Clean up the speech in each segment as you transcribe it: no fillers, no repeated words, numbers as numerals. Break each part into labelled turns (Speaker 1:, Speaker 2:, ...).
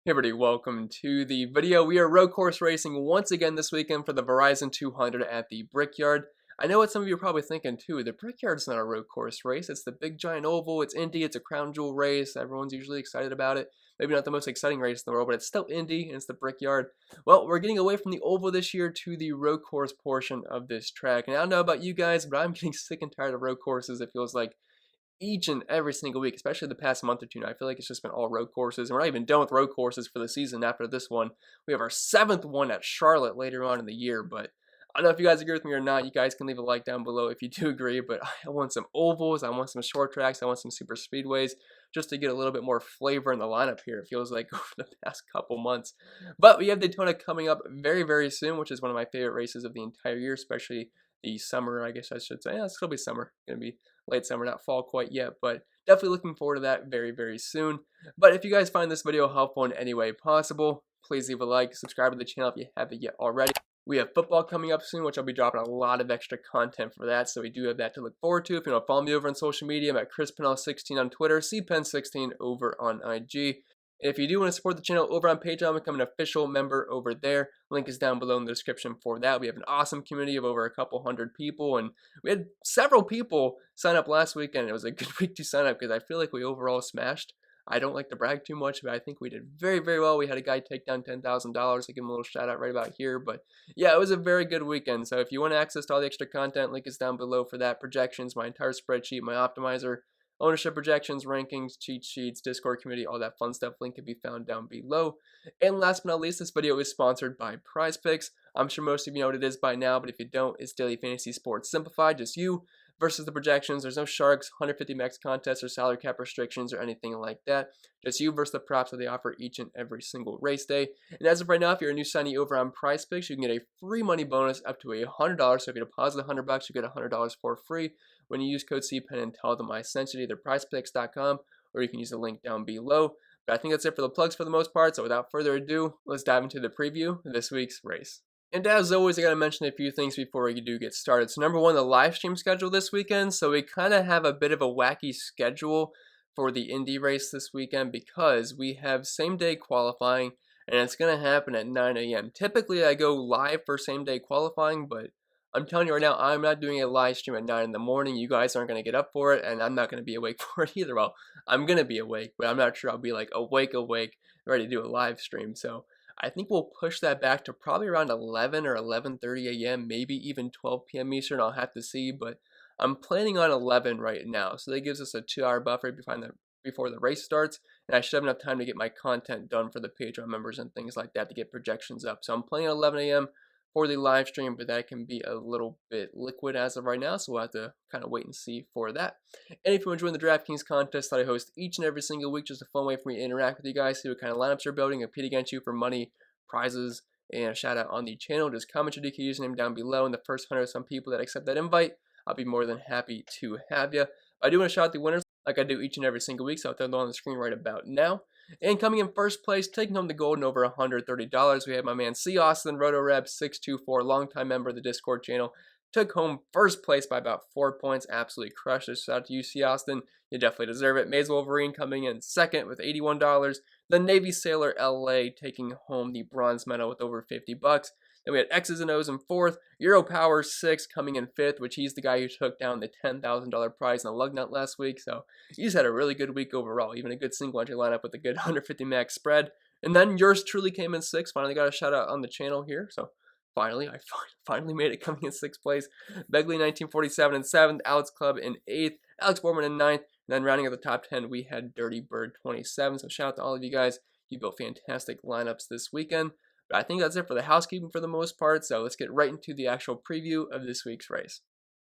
Speaker 1: Hey everybody, welcome to the video. We are road course racing once again this weekend for the Verizon 200 at the Brickyard. I know what some of you are probably thinking too. The Brickyard's not a road course race. It's the big giant oval. It's Indy. It's a crown jewel race. Everyone's usually excited about it. Maybe not the most exciting race in the world, but it's still Indy and it's the Brickyard. Well, we're getting away from the oval this year to the road course portion of this track. And I don't know about you guys, but I'm getting sick and tired of road courses. It feels like each and every single week, especially the past month or two now. I feel like it's just been all road courses, and we're not even done with road courses for the season after this one. We have our 7th one at Charlotte later on in the year, but I don't know if you guys agree with me or not. You guys can leave a like down below if you do agree, but I want some ovals, I want some short tracks, I want some super speedways, just to get a little bit more flavor in the lineup here, it feels like, over the past couple months. But we have Daytona coming up very, very soon, which is one of my favorite races of the entire year, especially the summer, I guess I should say. Yeah, it's going to be summer. Going to be late summer, not fall quite yet, but definitely looking forward to that very, very soon. But if you guys find this video helpful in any way possible, please leave a like, subscribe to the channel if you haven't yet already. We have football coming up soon, which I'll be dropping a lot of extra content for that, so we do have that to look forward to. If you want to follow me over on social media, I'm at Pennell16 on Twitter, cpen16 over on IG. And if you do want to support the channel over on Patreon, become an official member over there. Link is down below in the description for that. We have an awesome community of over a couple hundred people, and we had several people sign up last weekend. It was a good week to sign up because I feel like we overall smashed. I don't like to brag too much, but I think we did very, very well. We had a guy take down $10,000. I give him a little shout out right about here. But yeah, it was a very good weekend. So if you want access to all the extra content, link is down below for that. Projections, my entire spreadsheet, my optimizer, ownership projections, rankings, cheat sheets, Discord community, all that fun stuff. Link can be found down below. And last but not least, this video is sponsored by Prize Picks. I'm sure most of you know what it is by now, but if you don't, it's daily fantasy sports simplified. Just you versus the projections. There's no sharks, 150 max contests, or salary cap restrictions, or anything like that. Just you versus the props that they offer each and every single race day. And as of right now, if you're a new signee over on Prize Picks, you can get a free money bonus up to $100. So if you deposit $100, you get $100 for free when you use code CPEN and tell them I sent you to either prizepicks.com or you can use the link down below. But I think that's it for the plugs for the most part. So without further ado, let's dive into the preview of this week's race. And as always, I gotta mention a few things before we do get started. So number one, the live stream schedule this weekend. So we kind of have a bit of a wacky schedule for the Indy race this weekend because we have same day qualifying and it's gonna happen at 9 a.m. Typically I go live for same day qualifying, but I'm telling you right now, I'm not doing a live stream at 9 in the morning. You guys aren't going to get up for it, and I'm not going to be awake for it either. Well, I'm going to be awake, but I'm not sure I'll be like awake, ready to do a live stream. So I think we'll push that back to probably around 11 or 11:30 a.m., maybe even 12 p.m. Eastern. I'll have to see, but I'm planning on 11 right now. So that gives us a 2-hour buffer before the race starts, and I should have enough time to get my content done for the Patreon members and things like that to get projections up. So I'm planning on 11 a.m. for the live stream, but that can be a little bit liquid as of right now, so we'll have to kind of wait and see for that. And if you're enjoying the DraftKings contest that I host each and every single week, just a fun way for me to interact with you guys, see what kind of lineups you're building, compete against you for money, prizes, and a shout out on the channel, just comment your DK username down below, and the first 100 of some people that accept that invite, I'll be more than happy to have you. I do want to shout out the winners like I do each and every single week, so I'll throw them on the screen right about now. And coming in first place, taking home the gold and over $130, we have my man C. Austin, RotoReb624, longtime member of the Discord channel. Took home first place by about 4 points. Absolutely crushed it. Shout out to you, C. Austin. You definitely deserve it. Maze Wolverine coming in second with $81. The Navy Sailor LA taking home the bronze medal with over $50. Then we had X's and O's in fourth. Euro Power 6 coming in fifth, which he's the guy who took down the $10,000 prize in the lug nut last week. So he's had a really good week overall. Even a good single entry lineup with a good 150 max spread. And then yours truly came in sixth. Finally got a shout out on the channel here. So finally, I finally made it coming in sixth place. Begley 1947 in seventh. Alex Club in eighth. Alex Borman in ninth. And then rounding out the top 10, we had Dirty Bird 27. So shout out to all of you guys. You built fantastic lineups this weekend. But I think that's it for the housekeeping for the most part, so let's get right into the actual preview of this week's race.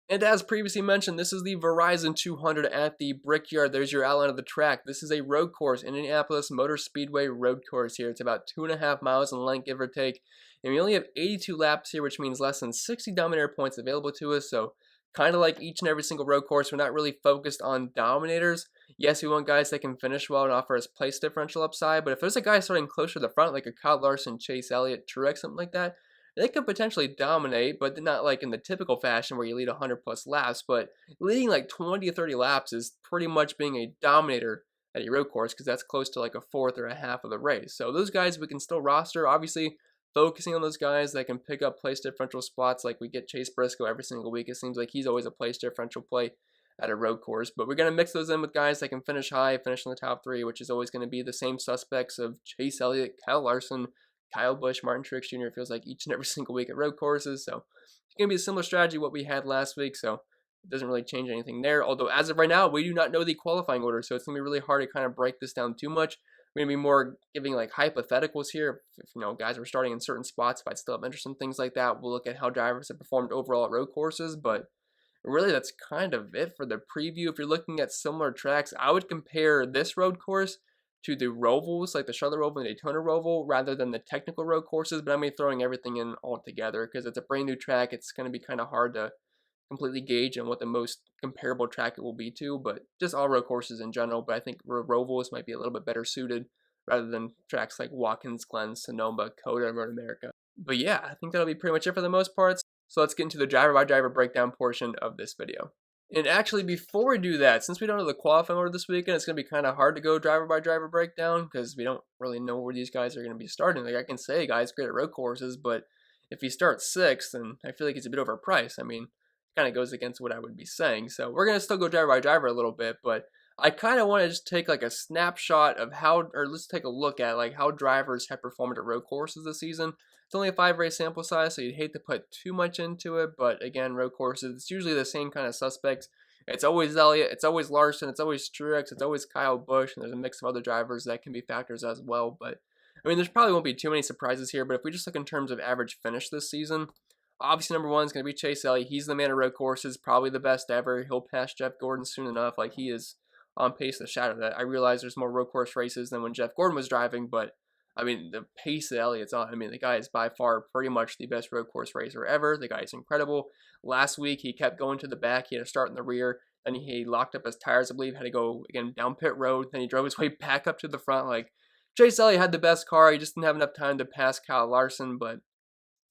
Speaker 1: And as previously mentioned, this is the Verizon 200 at the Brickyard. There's your outline of the track. This is a road course, Indianapolis Motor Speedway road course here. It's about 2.5 miles in length, give or take. And we only have 82 laps here, which means less than 60 Dominator points available to us, so kind of like each and every single road course, we're not really focused on dominators. Yes, we want guys that can finish well and offer us place differential upside, but if there's a guy starting closer to the front, like a Kyle Larson, Chase Elliott, Truex, something like that, they could potentially dominate, but not like in the typical fashion where you lead 100 plus laps, but leading like 20 to 30 laps is pretty much being a dominator at a road course, because that's close to like a fourth or a half of the race. So those guys we can still roster. Obviously, focusing on those guys that can pick up place differential spots, like we get Chase Briscoe every single week. It seems like he's always a place differential play at a road course. But we're going to mix those in with guys that can finish high, finish in the top three, which is always going to be the same suspects of Chase Elliott, Kyle Larson, Kyle Busch, Martin Truex Jr. It feels like each and every single week at road courses. So it's going to be a similar strategy what we had last week. So it doesn't really change anything there. Although as of right now, we do not know the qualifying order. So it's going to be really hard to kind of break this down too much. We're going to be more giving like hypotheticals here. If guys are starting in certain spots, if I'd still have interest in things like that, we'll look at how drivers have performed overall at road courses. But really, that's kind of it for the preview. If you're looking at similar tracks, I would compare this road course to the Rovals, like the Charlotte Roval and Daytona Roval, rather than the technical road courses. But I'm going to be throwing everything in all together because it's a brand new track. It's going to be kind of hard to completely gauge on what the most comparable track it will be to, but just all road courses in general. But I think Rovals might be a little bit better suited rather than tracks like Watkins Glen, Sonoma, Coda, Road America. But yeah, I think that'll be pretty much it for the most part. So let's get into the driver by driver breakdown portion of this video. And actually, before we do that, since we don't know the qualifying order this weekend, it's going to be kind of hard to go driver by driver breakdown because we don't really know where these guys are going to be starting. Like I can say guys great at road courses, but if he starts sixth, then I feel like it's a bit overpriced. I mean, it kind of goes against what I would be saying. So we're going to still go driver by driver a little bit, but I kind of want to just take like a snapshot of how, or let's take a look at like how drivers have performed at road courses this season. It's only a 5-race sample size, so you'd hate to put too much into it, but again, road courses, it's usually the same kind of suspects. It's always Elliott, it's always Larson, it's always Truex, it's always Kyle Busch, and there's a mix of other drivers that can be factors as well. But I mean, there's probably won't be too many surprises here, but if we just look in terms of average finish this season, obviously number one is going to be Chase Elliott. He's the man of road courses, probably the best ever. He'll pass Jeff Gordon soon enough. Like he is on pace to shadow that. I realize there's more road course races than when Jeff Gordon was driving, but I mean, the pace that Elliott's on, I mean, the guy is by far pretty much the best road course racer ever. The guy is incredible. Last week, he kept going to the back. He had to start in the rear. Then he locked up his tires, I believe, had to go, again, down pit road. Then he drove his way back up to the front. Like, Chase Elliott had the best car. He just didn't have enough time to pass Kyle Larson, but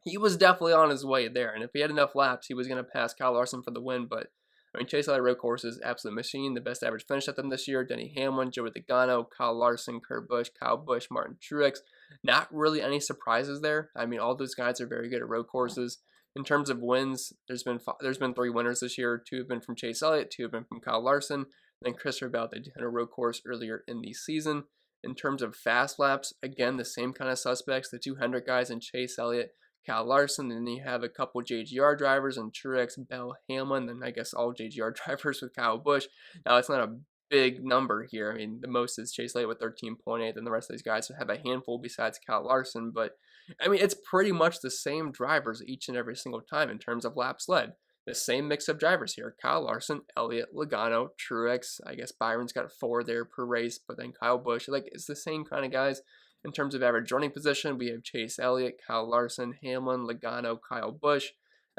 Speaker 1: he was definitely on his way there. And if he had enough laps, he was going to pass Kyle Larson for the win. But I mean, Chase Elliott road courses, absolute machine. The best average finish at them this year. Denny Hamlin, Joey Logano, Kyle Larson, Kurt Busch, Kyle Busch, Martin Truex. Not really any surprises there. I mean, all those guys are very good at road courses. In terms of wins, there's been 3 winners this year. 2 have been from Chase Elliott, 2 have been from Kyle Larson, then Christopher Bell at the Daytona road course earlier in the season. In terms of fast laps, again, the same kind of suspects. The 200 guys in Chase Elliott, Kyle Larson, and then you have a couple JGR drivers and Truex, Bell, Hamlin, and I guess all JGR drivers with Kyle Busch. Now, it's not a big number here. I mean, the most is Chase Elliott with 13.8, and the rest of these guys have a handful besides Kyle Larson. But, I mean, it's pretty much the same drivers each and every single time in terms of laps led. The same mix of drivers here. Kyle Larson, Elliott, Logano, Truex. I guess Byron's got 4 there per race, but then Kyle Busch. Like, it's the same kind of guys. In terms of average running position, we have Chase Elliott, Kyle Larson, Hamlin, Logano, Kyle Busch.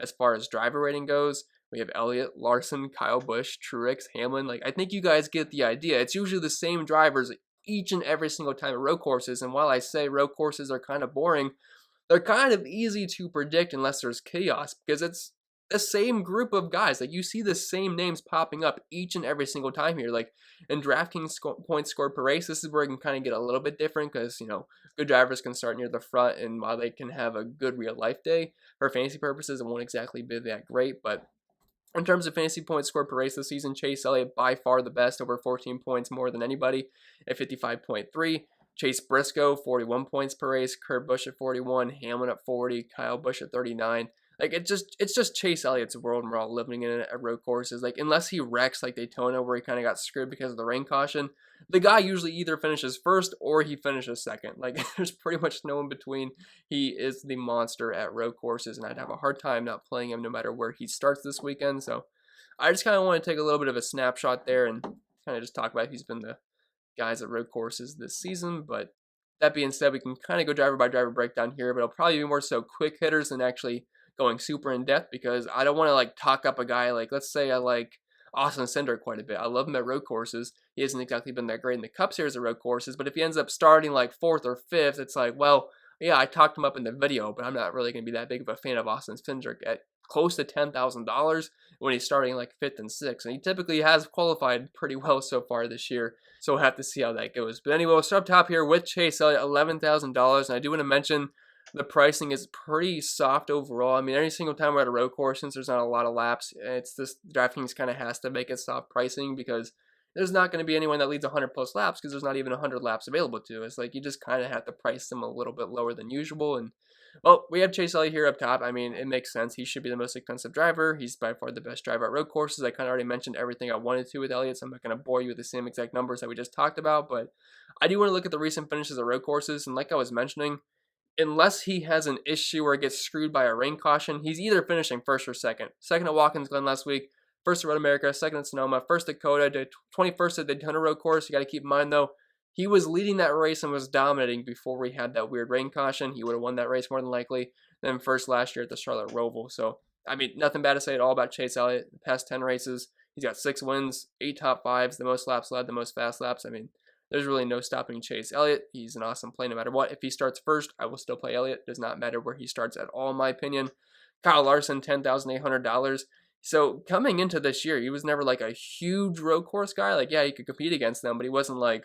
Speaker 1: As far as driver rating goes, we have Elliott, Larson, Kyle Busch, Truex, Hamlin. Like, I think you guys get the idea. It's usually the same drivers each and every single time at road courses. And while I say road courses are kind of boring, they're kind of easy to predict unless there's chaos, because it's the same group of guys. Like, you see the same names popping up each and every single time here. Like, in DraftKings points scored per race, this is where it can kind of get a little bit different because, good drivers can start near the front, and while they can have a good real life day, for fantasy purposes, it won't exactly be that great. But in terms of fantasy points scored per race this season, Chase Elliott by far the best, over 14 points more than anybody at 55.3. Chase Briscoe, 41 points per race. Kurt Busch at 41. Hamlin at 40. Kyle Busch at 39. Like, it's just Chase Elliott's world, and we're all living in it at road courses. Like, unless he wrecks like Daytona, where he kind of got screwed because of the rain caution, the guy usually either finishes first or he finishes second. Like, there's pretty much no in between. He is the monster at road courses, and I'd have a hard time not playing him no matter where he starts this weekend. So I just kind of want to take a little bit of a snapshot there and kind of just talk about who's been the guys at road courses this season. But that being said, we can kind of go driver by driver breakdown here, but it'll probably be more so quick hitters than actually going super in depth, because I don't want to like talk up a guy. Like, let's say I like Austin Cindric quite a bit. I love him at road courses. He hasn't exactly been that great in the Cup Series at road courses, but if he ends up starting like 4th or 5th, it's like, well, yeah, I talked him up in the video, but I'm not really going to be that big of a fan of Austin Cindric at close to $10,000 when he's starting like 5th and 6th. And he typically has qualified pretty well so far this year. So we'll have to see how that goes. But anyway, we'll start up top here with Chase Elliott, $11,000. And I do want to mention the pricing is pretty soft overall. I mean, every single time we're at a road course, since there's not a lot of laps, it's this DraftKings kind of has to make it soft pricing because there's not going to be anyone that leads 100 plus laps because there's not even 100 laps available to. It's like you just kind of have to price them a little bit lower than usual. And well, we have Chase Elliott here up top. I mean, it makes sense. He should be the most expensive driver. He's by far the best driver at road courses. I kind of already mentioned everything I wanted to with Elliott, so I'm not going to bore you with the same exact numbers that we just talked about. But I do want to look at the recent finishes at road courses. And like I was mentioning, unless he has an issue where he gets screwed by a rain caution, he's either finishing first or second. Second at Watkins Glen last week, first at Road America, second at Sonoma, first at Dakota, 21st at the Daytona Road Course. You got to keep in mind, though, he was leading that race and was dominating before we had that weird rain caution. He would have won that race more than likely than first last year at the Charlotte Roval. So, I mean, nothing bad to say at all about Chase Elliott. The past 10 races, he's got 6 wins, 8 top 5s, the most laps led, the most fast laps. I mean, there's really no stopping Chase Elliott. He's an awesome play no matter what. If he starts first, I will still play Elliott. It does not matter where he starts at all, in my opinion. Kyle Larson, $10,800. So coming into this year, he was never like a huge road course guy. Like, yeah, he could compete against them, but he wasn't like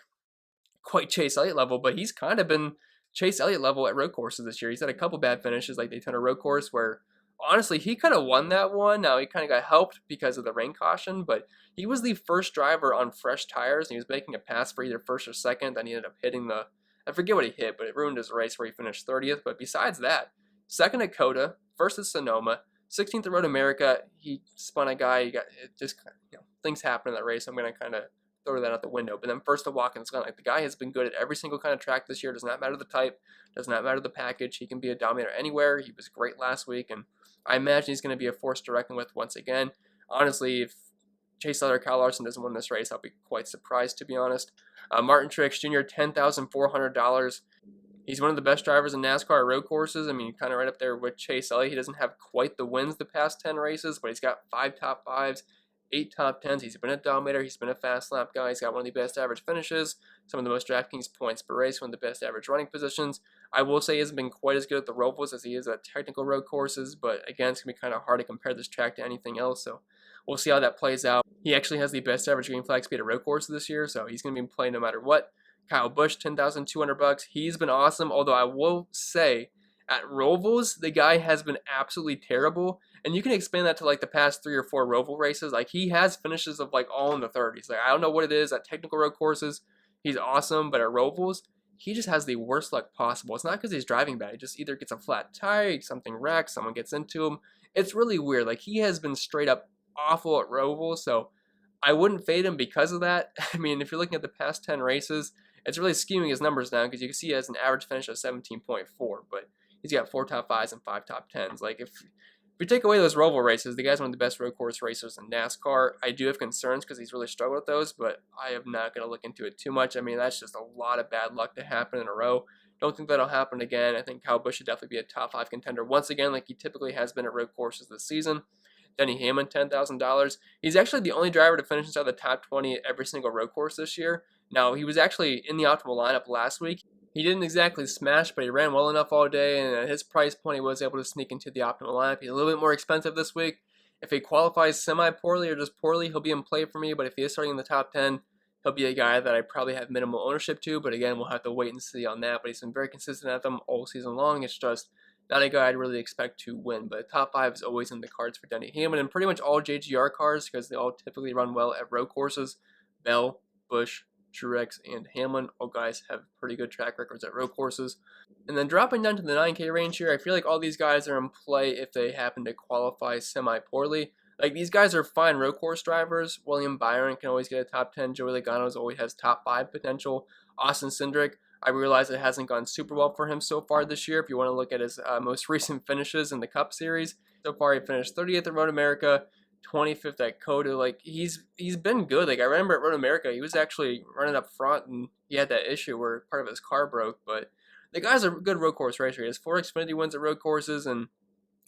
Speaker 1: quite Chase Elliott level. But he's kind of been Chase Elliott level at road courses this year. He's had a couple bad finishes like Daytona Road Course where honestly, he could have won that one. Now, he kind of got helped because of the rain caution, but he was the first driver on fresh tires, and he was making a pass for either first or second. Then he ended up hitting I forget what he hit, but it ruined his race where he finished 30th. But besides that, second at Coda, first at Sonoma, 16th at Road America. He spun a guy. It just, things happen in that race. I'm going to kind of throw that out the window. But then first to Watkins Glen. Like, the guy has been good at every single kind of track this year. Does not matter the type. Does not matter the package. He can be a dominator anywhere. He was great last week, and I imagine he's going to be a force to reckon with once again. Honestly, if Chase Elliott or Kyle Larson doesn't win this race, I'll be quite surprised, to be honest. Martin Truex Jr., $10,400. He's one of the best drivers in NASCAR road courses. I mean, kind of right up there with Chase Elliott. He doesn't have quite the wins the past 10 races, but he's got 5 top 5s, 8 top 10s. He's been a dominator. He's been a fast lap guy. He's got one of the best average finishes, some of the most DraftKings points per race, one of the best average running positions. I will say he hasn't been quite as good at the Rovals as he is at technical road courses, but again, it's going to be kind of hard to compare this track to anything else, so we'll see how that plays out. He actually has the best average green flag speed at road courses this year, so he's going to be in play no matter what. Kyle Busch, $10,200. He's been awesome, although I will say at Rovals, the guy has been absolutely terrible. And you can expand that to like the past 3 or 4 Roval races. Like, he has finishes of like all in the 30s. Like, I don't know what it is at technical road courses. He's awesome, but at Rovals, he just has the worst luck possible. It's not because he's driving bad. He just either gets a flat tire, something wrecks, someone gets into him. It's really weird. Like, he has been straight up awful at Rovals, so I wouldn't fade him because of that. I mean, if you're looking at the past 10 races, it's really skewing his numbers down because you can see he has an average finish of 17.4, but he's got 4 top 5s and 5 top 10s. Like, if we take away those Roval races, the guy's one of the best road course racers in NASCAR. I do have concerns because he's really struggled with those, but I am not going to look into it too much. I mean, that's just a lot of bad luck to happen in a row. Don't think that'll happen again. I think Kyle Busch should definitely be a top 5 contender once again, like he typically has been at road courses this season. Denny Hamlin, $10,000. He's actually the only driver to finish inside the top 20 at every single road course this year. Now, he was actually in the optimal lineup last week. He didn't exactly smash, but he ran well enough all day, and at his price point, he was able to sneak into the optimal lineup. He's a little bit more expensive this week. If he qualifies semi-poorly or just poorly, he'll be in play for me, but if he is starting in the top 10, he'll be a guy that I probably have minimal ownership to, but again, we'll have to wait and see on that. But he's been very consistent at them all season long. It's just not a guy I'd really expect to win, but top 5 is always in the cards for Denny Hamlin, and pretty much all JGR cars, because they all typically run well at road courses. Bell, Busch, Truex, and Hamlin, all guys have pretty good track records at road courses. And then dropping down to the 9K range here, I feel like all these guys are in play if they happen to qualify semi-poorly. Like, these guys are fine road course drivers. William Byron can always get a top 10. Joey Logano's always has top 5 potential. Austin Cindric, I realize it hasn't gone super well for him so far this year. If you want to look at his most recent finishes in the Cup Series, so far he finished 30th at Road America, 25th at Coda. Like, he's been good. Like, I remember at Road America, he was actually running up front, and he had that issue where part of his car broke. But the guy's a good road course racer. He has 4 Xfinity wins at road courses, and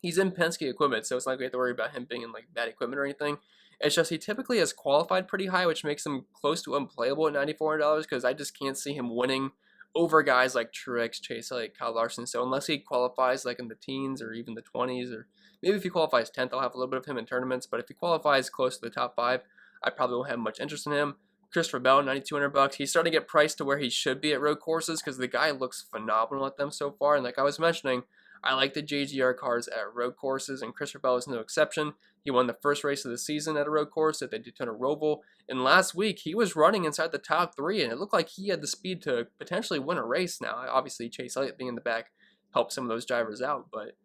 Speaker 1: he's in Penske equipment, so it's not like we have to worry about him being in like bad equipment or anything. It's just he typically has qualified pretty high, which makes him close to unplayable at $9,400 because I just can't see him winning over guys like Truex, Chase Elliott, Kyle Larson. So unless he qualifies like in the teens or even the 20s or Maybe if he qualifies 10th, I'll have a little bit of him in tournaments, but if he qualifies close to the top 5, I probably won't have much interest in him. Christopher Bell, $9,200. He's starting to get priced to where he should be at road courses because the guy looks phenomenal at them so far. And like I was mentioning, I like the JGR cars at road courses, and Christopher Bell is no exception. He won the first race of the season at a road course at the Daytona Roval. And last week, he was running inside the top 3, and it looked like he had the speed to potentially win a race now. Obviously, Chase Elliott being in the back helped some of those drivers out, but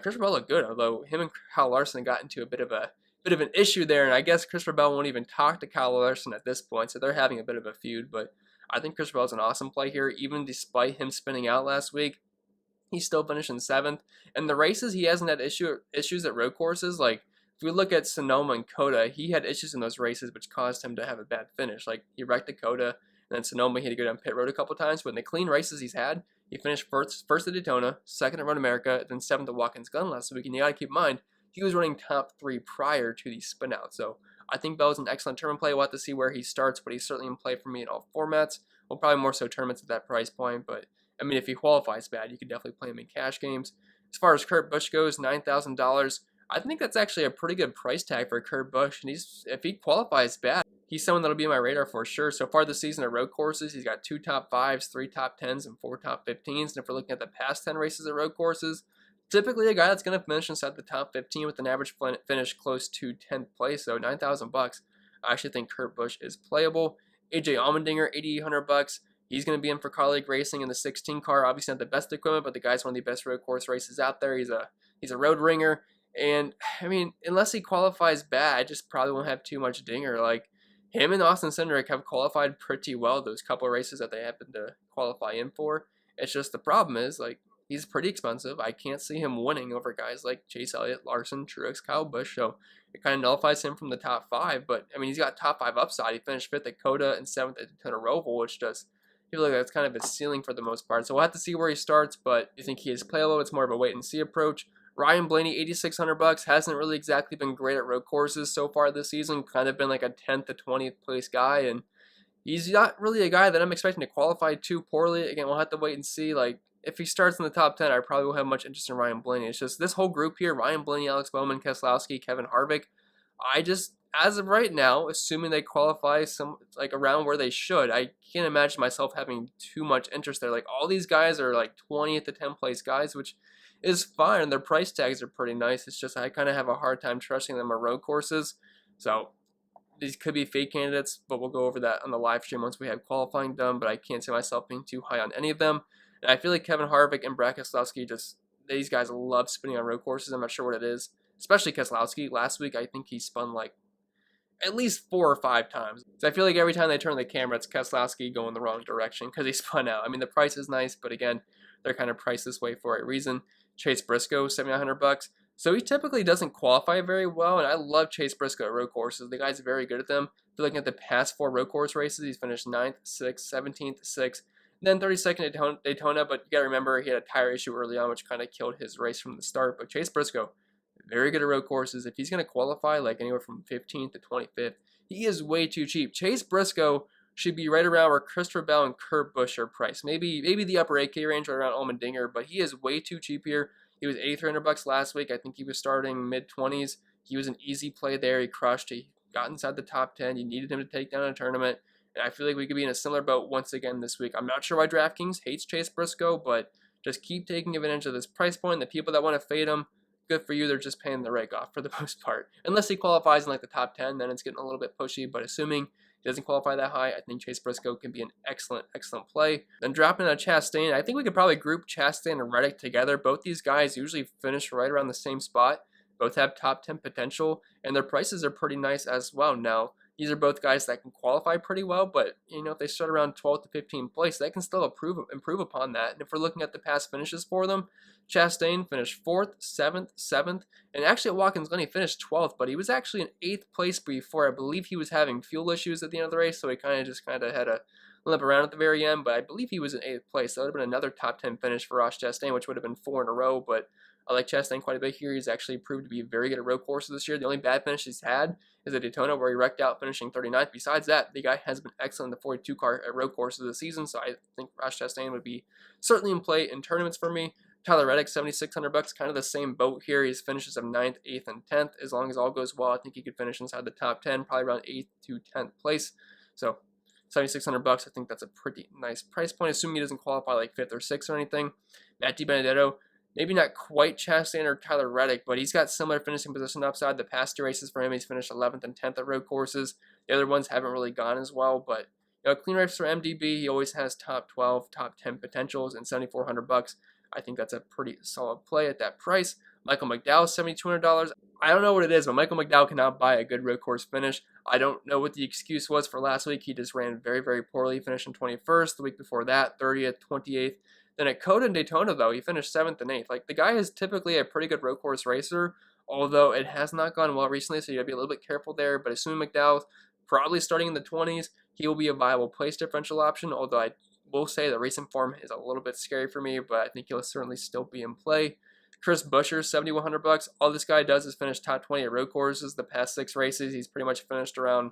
Speaker 1: Christopher Bell looked good, although him and Kyle Larson got into a bit of an issue there, and I guess Christopher Bell won't even talk to Kyle Larson at this point, so they're having a bit of a feud, but I think Christopher Bell is an awesome play here, even despite him spinning out last week. He's still finishing 7th, and the races he hasn't had issues at road courses, like if we look at Sonoma and Coda, he had issues in those races which caused him to have a bad finish. Like he wrecked at Coda, and then Sonoma he had to go down pit road a couple times, but in the clean races he's had, he finished first at Daytona, 2nd at Road America, then 7th at Watkins Glen last week, and you gotta keep in mind, he was running top 3 prior to the spin out, so I think Bell is an excellent tournament play. We'll have to see where he starts, but he's certainly in play for me in all formats. Well, probably more so tournaments at that price point, but I mean, if he qualifies bad, you could definitely play him in cash games. As far as Kurt Busch goes, $9,000. I think that's actually a pretty good price tag for Kurt Busch, and if he qualifies bad, he's someone that'll be on my radar for sure. So far this season at road courses, he's got 2 top 5s, 3 top 10s, and 4 top 15s. And if we're looking at the past 10 races at road courses, typically a guy that's going to finish inside the top 15 with an average finish close to 10th place. So $9,000. I actually think Kurt Busch is playable. AJ Allmendinger, $8,800. He's going to be in for Car League Racing in the 16 car. Obviously not the best equipment, but the guy's one of the best road course races out there. He's a road ringer. And, I mean, unless he qualifies bad, I just probably won't have too much dinger. Like, him and Austin Cindric have qualified pretty well those couple of races that they happen to qualify in for. It's just the problem is, like, he's pretty expensive. I can't see him winning over guys like Chase Elliott, Larson, Truex, Kyle Busch. So it kind of nullifies him from the top 5. But, I mean, he's got top 5 upside. He finished 5th at Coda and 7th at Daytona Roval, which just I feel like that's kind of his ceiling for the most part. So we'll have to see where he starts, but I think he is playable. It's more of a wait-and-see approach. Ryan Blaney, $8,600, hasn't really exactly been great at road courses so far this season. Kind of been like a 10th to 20th place guy, and he's not really a guy that I'm expecting to qualify too poorly. Again, we'll have to wait and see. Like, if he starts in the top 10, I probably won't have much interest in Ryan Blaney. It's just this whole group here, Ryan Blaney, Alex Bowman, Keselowski, Kevin Harvick, as of right now, assuming they qualify around where they should, I can't imagine myself having too much interest there. Like, all these guys are like 20th to 10th place guys, which is fine, and their price tags are pretty nice. It's just I kind of have a hard time trusting them on road courses. So these could be fake candidates, but we'll go over that on the live stream once we have qualifying done, but I can't see myself being too high on any of them. And I feel like Kevin Harvick and Brad Keselowski, these guys love spinning on road courses. I'm not sure what it is, especially Keselowski. Last week, I think he spun like at least 4 or 5 times. So I feel like every time they turn the camera, it's Keselowski going the wrong direction because he spun out. I mean, the price is nice, but again, they're kind of priced this way for a reason. Chase Briscoe, $7,900. So he typically doesn't qualify very well, and I love Chase Briscoe at road courses. The guy's very good at them. If you're looking at the past 4 road course races, he's finished 9th, 6th, 17th, 6th, then 32nd at Daytona, but you got to remember he had a tire issue early on, which kind of killed his race from the start. But Chase Briscoe, very good at road courses. If he's going to qualify like anywhere from 15th to 25th, he is way too cheap. Chase Briscoe should be right around where Christopher Bell and Kurt Busch are priced. Maybe the upper 8K range right around Allmendinger, but he is way too cheap here. He was $8,300 last week. I think he was starting mid-20s. He was an easy play there. He crushed. He got inside the top 10. You needed him to take down a tournament. And I feel like we could be in a similar boat once again this week. I'm not sure why DraftKings hates Chase Briscoe, but just keep taking advantage of this price point. The people that want to fade him, good for you. They're just paying the rake off for the most part. Unless he qualifies in like the top 10, then it's getting a little bit pushy. But assuming he doesn't qualify that high, I think Chase Briscoe can be an excellent play. Then dropping a Chastain, I think we could probably group Chastain and Reddick together. Both these guys usually finish right around the same spot. Both have top 10 potential, and their prices are pretty nice as well. Now, these are both guys that can qualify pretty well, but if they start around 12th to 15th place, they can still improve upon that. And if we're looking at the past finishes for them, Chastain finished 4th, 7th, and actually at Watkins Glen he finished 12th, but he was actually in 8th place before. I believe he was having fuel issues at the end of the race, so he kind of had a limp around at the very end, but I believe he was in 8th place. So that would have been another top 10 finish for Ross Chastain, which would have been 4 in a row, but I like Chastain quite a bit here. He's actually proved to be very good at road courses this year. The only bad finish he's had is at Daytona, where he wrecked out, finishing 39th. Besides that, the guy has been excellent in the 42 car at road courses this season, so I think Ross Chastain would be certainly in play in tournaments for me. Tyler Reddick, $7,600, kind of the same boat here. He's finishes of 9th, 8th, and 10th. As long as all goes well, I think he could finish inside the top 10, probably around 8th to 10th place. So $7,600, I think that's a pretty nice price point, assuming he doesn't qualify like 5th or 6th or anything. Matt DiBenedetto, maybe not quite Chastain or Tyler Reddick, but he's got similar finishing position upside. The past 2 races for him, he's finished 11th and 10th at road courses. The other ones haven't really gone as well, but clean race for MDB, he always has top 12, top 10 potentials, and $7,400. I think that's a pretty solid play at that price. Michael McDowell, $7,200. I don't know what it is, but Michael McDowell cannot buy a good road course finish. I don't know what the excuse was for last week. He just ran very, very poorly, finishing 21st. The week before that, 30th, 28th. Then at Coda and Daytona, though, he finished 7th and 8th. Like, the guy is typically a pretty good road course racer, although it has not gone well recently, so you gotta be a little bit careful there. But assuming McDowell's probably starting in the 20s, he will be a viable place differential option, although I will say the recent form is a little bit scary for me, but I think he'll certainly still be in play. Chris Buescher, $7,100. All this guy does is finish top 20 at road courses. The past 6 races, he's pretty much finished around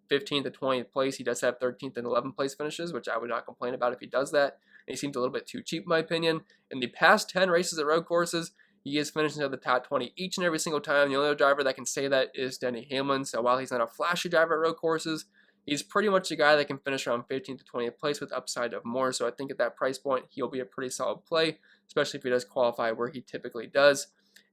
Speaker 1: 15th to 20th place. He does have 13th and 11th place finishes, which I would not complain about if he does that. And he seems a little bit too cheap, in my opinion. In the past 10 races at road courses, he is finishing at the top 20 each and every single time. The only other driver that can say that is Denny Hamlin. So while he's not a flashy driver at road courses, he's pretty much a guy that can finish around 15th to 20th place with upside of more. So I think at that price point, he'll be a pretty solid play, especially if he does qualify where he typically does.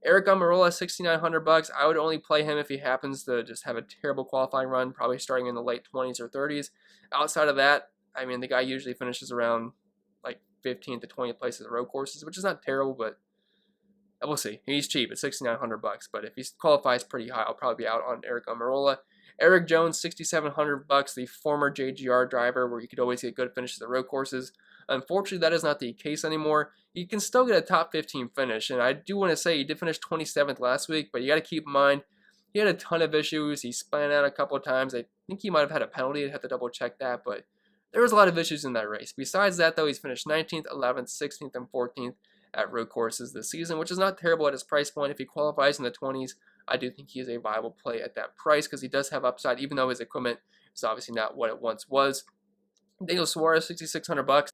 Speaker 1: Eric Almirola, $6,900. I would only play him if he happens to just have a terrible qualifying run, probably starting in the late 20s or 30s. Outside of that, I mean, the guy usually finishes around like 15th to 20th places at road courses, which is not terrible, but we'll see. He's cheap at $6,900, but if he qualifies pretty high, I'll probably be out on Eric Almirola. Eric Jones, $6,700, the former JGR driver, where you could always get good finishes at road courses. Unfortunately, that is not the case anymore. You can still get a top 15 finish, and I do want to say he did finish 27th last week, but you got to keep in mind, he had a ton of issues. He spun out a couple of times. I think he might have had a penalty. I'd have to double check that, but there was a lot of issues in that race. Besides that, though, he's finished 19th, 11th, 16th, and 14th at road courses this season, which is not terrible at his price point. If he qualifies in the 20s, I do think he is a viable play at that price because he does have upside, even though his equipment is obviously not what it once was. Daniel Suarez, $6,600.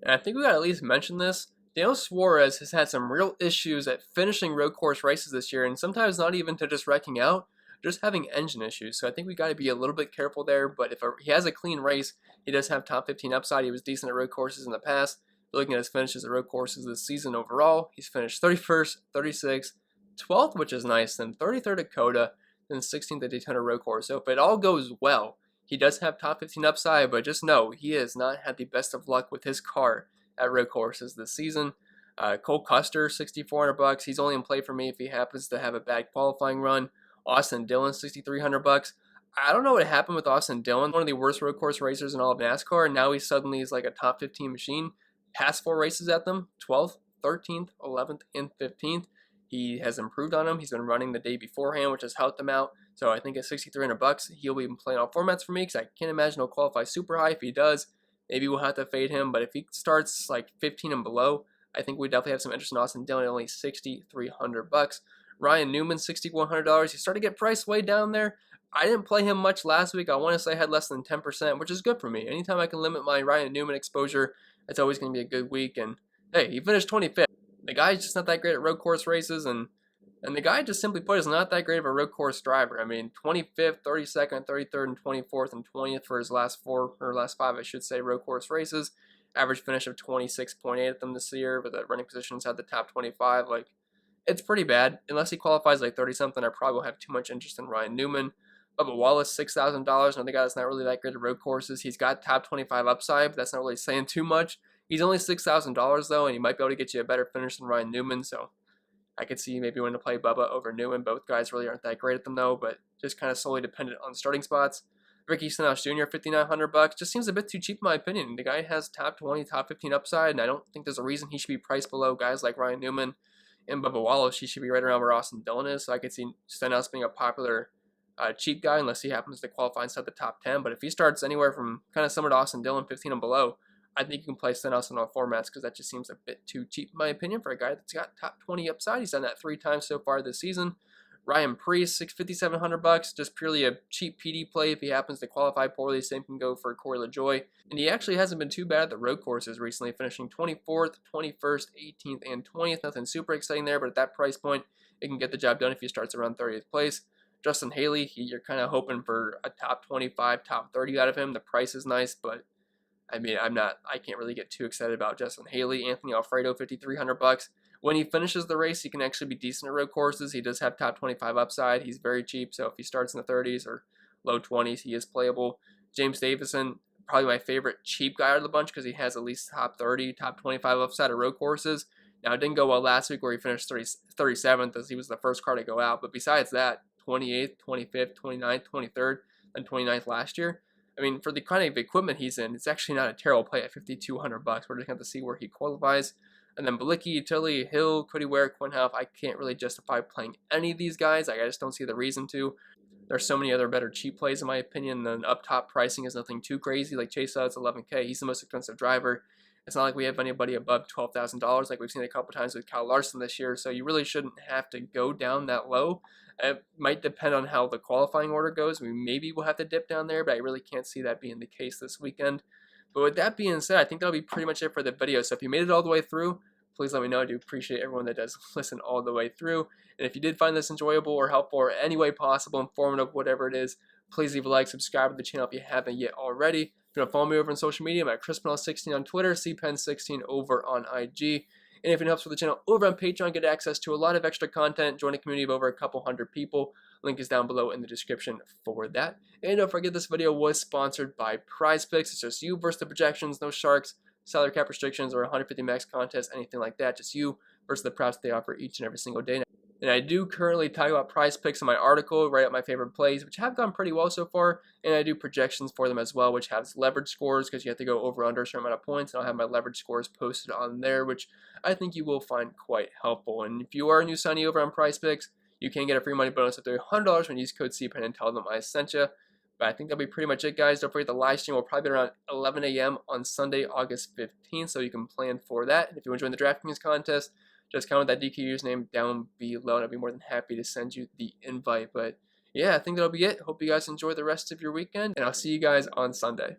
Speaker 1: And I think we got to at least mention this. Daniel Suarez has had some real issues at finishing road course races this year, and sometimes not even to just wrecking out, just having engine issues. So I think we got to be a little bit careful there. But if he has a clean race, he does have top 15 upside. He was decent at road courses in the past. Looking at his finishes at road courses this season overall, he's finished 31st, 36th, 12th, which is nice, then 33rd at Coda, then 16th at Daytona road course. So if it all goes well, he does have top 15 upside, but just know he has not had the best of luck with his car at road courses this season. Cole Custer, $6,400. He's only in play for me if he happens to have a bad qualifying run. Austin Dillon, $6,300. I don't know what happened with Austin Dillon, one of the worst road course racers in all of NASCAR, and now he suddenly is like a top 15 machine. Past 4 races at them, 12th, 13th, 11th, and 15th. He has improved on him. He's been running the day beforehand, which has helped him out. So I think at $6,300, he'll be playing all formats for me because I can't imagine he'll qualify super high. If he does, maybe we'll have to fade him. But if he starts like 15 and below, I think we definitely have some interest in Austin Dillon at only $6,300. Ryan Newman, $6,100. He started to get priced way down there. I didn't play him much last week. I want to say I had less than 10%, which is good for me. Anytime I can limit my Ryan Newman exposure, it's always going to be a good week. And hey, he finished 25th. The guy's just not that great at road course races, and the guy, just simply put, is not that great of a road course driver. I mean, 25th, 32nd, 33rd, and 24th, and 20th for his last 5, I should say, road course races. Average finish of 26.8 at them this year, but the running positions had the top 25. Like, it's pretty bad. Unless he qualifies like 30-something, I probably will have too much interest in Ryan Newman. Bubba Wallace, $6,000. Another guy that's not really that great at road courses. He's got top 25 upside, but that's not really saying too much. He's only $6,000 though, and he might be able to get you a better finish than Ryan Newman. So I could see maybe when to play Bubba over Newman. Both guys really aren't that great at them though, but just kind of solely dependent on starting spots. Ricky Stenhouse Jr., $5,900. Just seems a bit too cheap in my opinion. The guy has top 20, top 15 upside, and I don't think there's a reason he should be priced below guys like Ryan Newman and Bubba Wallace. He should be right around where Austin Dillon is. So I could see Stenhouse being a popular cheap guy unless he happens to qualify inside the top 10. But if he starts anywhere from kind of similar to Austin Dillon, 15 and below, I think you can play Stenhouse in all formats because that just seems a bit too cheap in my opinion for a guy that's got top 20 upside. He's done that 3 times so far this season. Ryan Preece, $5,700, just purely a cheap PD play. If he happens to qualify poorly, same can go for Corey LaJoie. And he actually hasn't been too bad at the road courses recently, finishing 24th, 21st, 18th, and 20th. Nothing super exciting there, but at that price point, it can get the job done if he starts around 30th place. Justin Haley, you're kind of hoping for a top 25, top 30 out of him. The price is nice, but I mean, I can't really get too excited about Justin Haley. Anthony Alfredo, $5,300. When he finishes the race, he can actually be decent at road courses. He does have top 25 upside. He's very cheap, so if he starts in the 30s or low 20s, he is playable. James Davison, probably my favorite cheap guy out of the bunch because he has at least top 30, top 25 upside at road courses. Now, it didn't go well last week where he finished 37th as he was the first car to go out, but besides that, 28th, 25th, 29th, 23rd, and 29th last year. I mean, for the kind of equipment he's in, it's actually not a terrible play at $5,200. We're just going to have to see where he qualifies. And then Balicki, Tilly, Hill, Cody Ware, Quinn Houff, I can't really justify playing any of these guys. I just don't see the reason to. There's so many other better cheap plays in my opinion. Then up top pricing is nothing too crazy. Like Chase Elliott's $11K. He's the most expensive driver. It's not like we have anybody above $12,000 like we've seen a couple times with Kyle Larson this year. So you really shouldn't have to go down that low. It might depend on how the qualifying order goes. Maybe we'll have to dip down there, but I really can't see that being the case this weekend. But with that being said, I think that'll be pretty much it for the video. So if you made it all the way through, please let me know. I do appreciate everyone that does listen all the way through. And if you did find this enjoyable or helpful or any way possible, informative, whatever it is, please leave a like, subscribe to the channel if you haven't yet already. If you want to follow me over on social media, I'm at ChrisPennell16 on Twitter, CPenn16 over on IG. And if it helps with the channel over on Patreon, get access to a lot of extra content, join a community of over a couple hundred people. Link is down below in the description for that. And don't forget, this video was sponsored by PrizePicks. It's just you versus the projections, no sharks, salary cap restrictions, or 150 max contest, anything like that. Just you versus the props they offer each and every single day. And I do currently talk about PrizePicks in my article, write up my favorite plays, which have gone pretty well so far, and I do projections for them as well, which has leverage scores because you have to go over under a certain amount of points, and I'll have my leverage scores posted on there, which I think you will find quite helpful. And if you are a new signee over on PrizePicks, you can get a free money bonus up to $100 when you use code CPEN and tell them I sent you. But I think that'll be pretty much it, guys. Don't forget the live stream will probably be around 11 a.m. on Sunday, August 15th, so you can plan for that. And if you want to join the DraftKings contest, just comment that DK username down below, and I'll be more than happy to send you the invite. But yeah, I think that'll be it. Hope you guys enjoy the rest of your weekend, and I'll see you guys on Sunday.